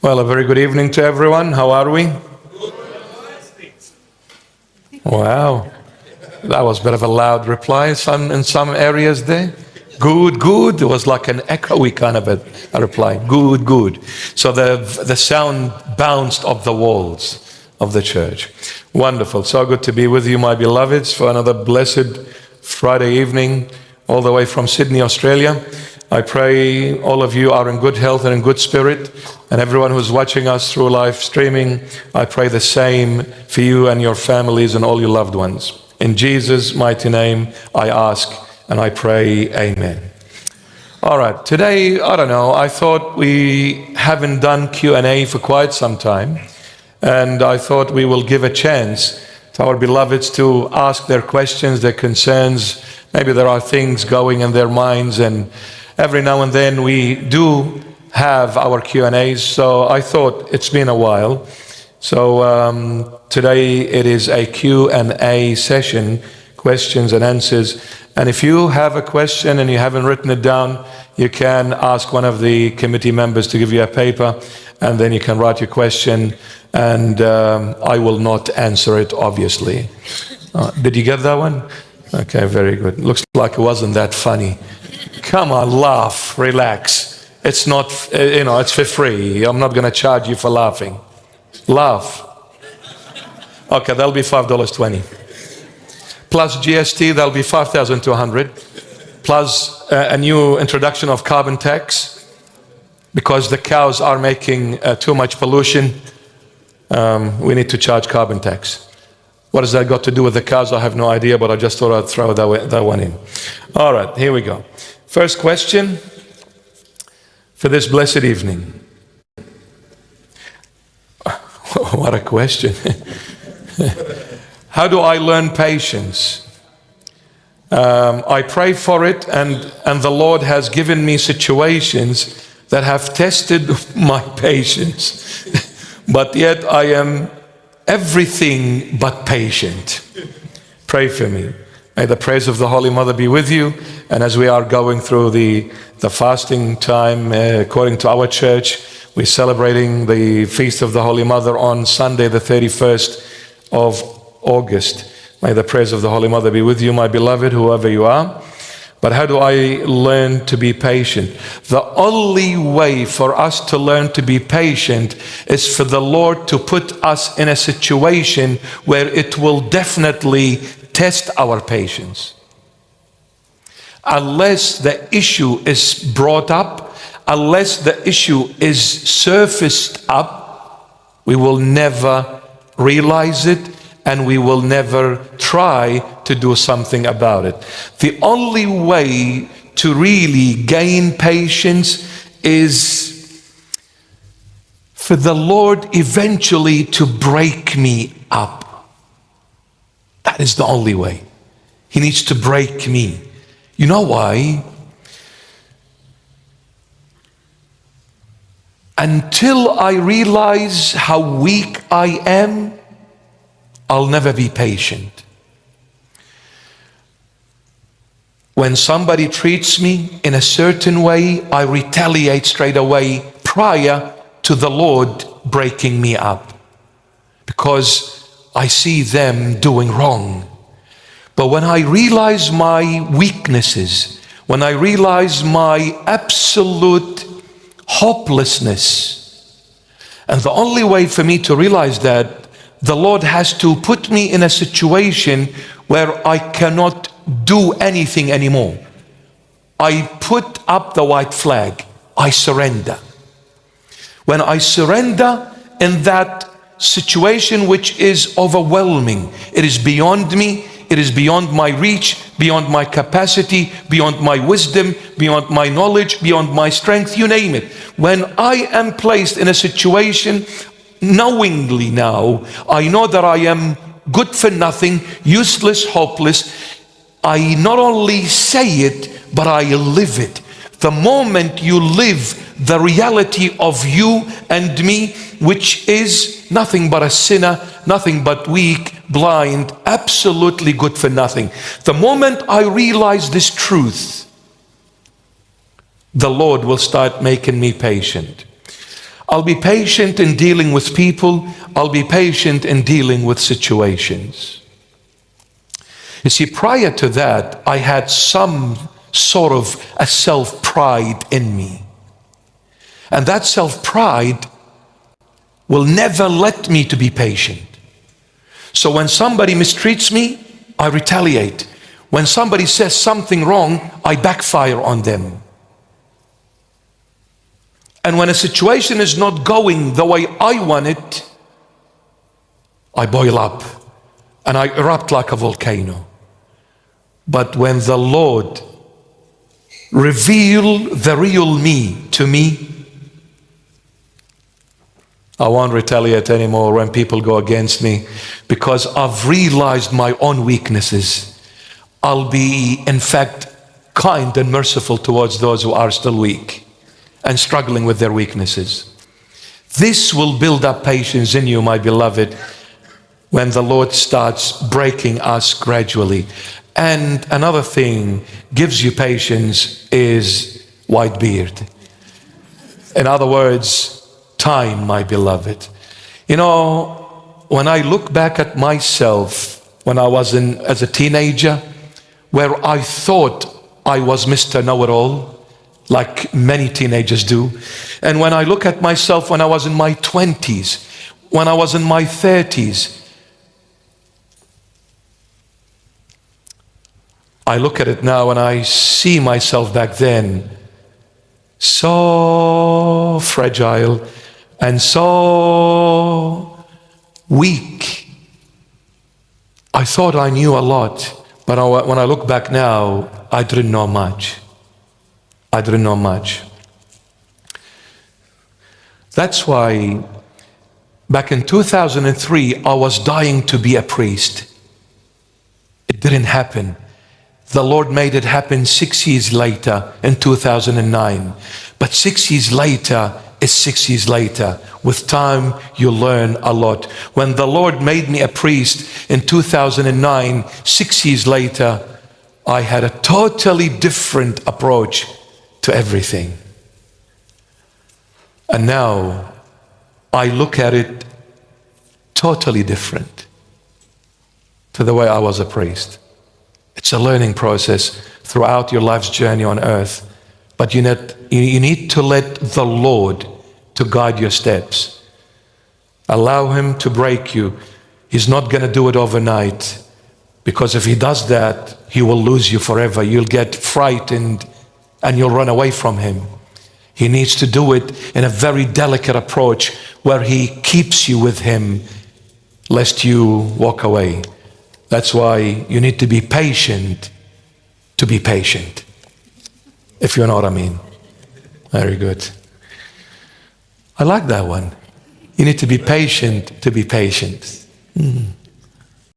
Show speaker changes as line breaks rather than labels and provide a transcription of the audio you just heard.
Well, a very good evening to everyone. How are we? Wow, that was a bit of a loud reply in some areas there. Good, good. It was like an echoey kind of a reply. Good, good. So the sound bounced off the walls of the church. Wonderful. So good to be with you, my beloveds, for another blessed Friday evening, all the way from Sydney, Australia. I pray all of you are in good health and in good spirit, and everyone who's watching us through live streaming, I pray the same for you and your families and all your loved ones. In Jesus' mighty name, I ask and I pray, amen. All right, today, I don't know, I thought we haven't done Q&A for quite some time, and I thought we will give a chance to our beloveds to ask their questions, their concerns. Maybe there are things going in their minds, and every now and then we do have our Q&As, so I thought it's been a while. So today it is a Q&A session, questions and answers. And if you have a question and you haven't written it down, you can ask one of the committee members to give you a paper, and then you can write your question, and I will not answer it, obviously. Did you get that one? Okay, very good. Looks like it wasn't that funny. Come on, laugh, relax. It's not, it's for free. I'm not going to charge you for laughing. Laugh. Okay, that'll be $5.20. Plus GST, that'll be $5,200. Plus a new introduction of carbon tax, because the cows are making too much pollution. We need to charge carbon tax. What has that got to do with the cows? I have no idea, but I just thought I'd throw that one in. All right, here we go. First question for this blessed evening. What a question. How do I learn patience? I pray for it, and the Lord has given me situations that have tested my patience, but yet I am everything but patient. Pray for me. May the praise of the Holy Mother be with you. And as we are going through the fasting time, according to our church, we're celebrating the Feast of the Holy Mother on Sunday, the 31st of August. May the praise of the Holy Mother be with you, my beloved, whoever you are. But how do I learn to be patient? The only way for us to learn to be patient is for the Lord to put us in a situation where it will definitely test our patience. Unless the issue is brought up, unless the issue is surfaced up, we will never realize it, and we will never try to do something about it. The only way to really gain patience is for the Lord eventually to break me up. That is the only way. He needs to break me. You know why? Until I realize how weak I am, I'll never be patient. When somebody treats me in a certain way, I retaliate straight away prior to the Lord breaking me up, because I see them doing wrong. But when I realize my weaknesses, when I realize my absolute hopelessness, and the only way for me to realize that, the Lord has to put me in a situation where I cannot do anything anymore. I put up the white flag. I surrender. When I surrender in that situation which is overwhelming, it is beyond me, it is beyond my reach, beyond my capacity, beyond my wisdom, beyond my knowledge, beyond my strength, you name it. When I am placed in a situation, knowingly now, I know that I am good for nothing, useless, hopeless, I not only say it, but I live it. The moment you live the reality of you and me, which is nothing but a sinner, nothing but weak, blind, absolutely good for nothing. The moment I realize this truth, the Lord will start making me patient. I'll be patient in dealing with people. I'll be patient in dealing with situations. You see, prior to that, I had some sort of a self-pride in me. And that self-pride will never let me to be patient. So when somebody mistreats me, I retaliate. When somebody says something wrong, I backfire on them. And when a situation is not going the way I want it, I boil up and I erupt like a volcano. But when the Lord revealed the real me to me, I won't retaliate anymore when people go against me, because I've realized my own weaknesses. I'll be, in fact, kind and merciful towards those who are still weak and struggling with their weaknesses. This will build up patience in you, my beloved, when the Lord starts breaking us gradually. And another thing gives you patience is white beard. In other words, time, my beloved. You know, when I look back at myself when I was as a teenager, where I thought I was Mr. Know-it-all, like many teenagers do, and when I look at myself when I was in my 20s, when I was in my 30s, I look at it now and I see myself back then so fragile and so weak. I thought I knew a lot, but when I look back now, I didn't know much. I didn't know much. That's why back in 2003, I was dying to be a priest. It didn't happen. The Lord made it happen 6 years later in 2009. But 6 years later is 6 years later. With time, you learn a lot. When the Lord made me a priest in 2009, 6 years later, I had a totally different approach to everything. And now, I look at it totally different to the way I was a priest. It's a learning process throughout your life's journey on earth. But you need to let the Lord to guide your steps. Allow Him to break you. He's not going to do it overnight, because if He does that, He will lose you forever. You'll get frightened and you'll run away from Him. He needs to do it in a very delicate approach where He keeps you with Him, lest you walk away. That's why you need to be patient to be patient, if you know what I mean. Very good. I like that one. You need to be patient to be patient.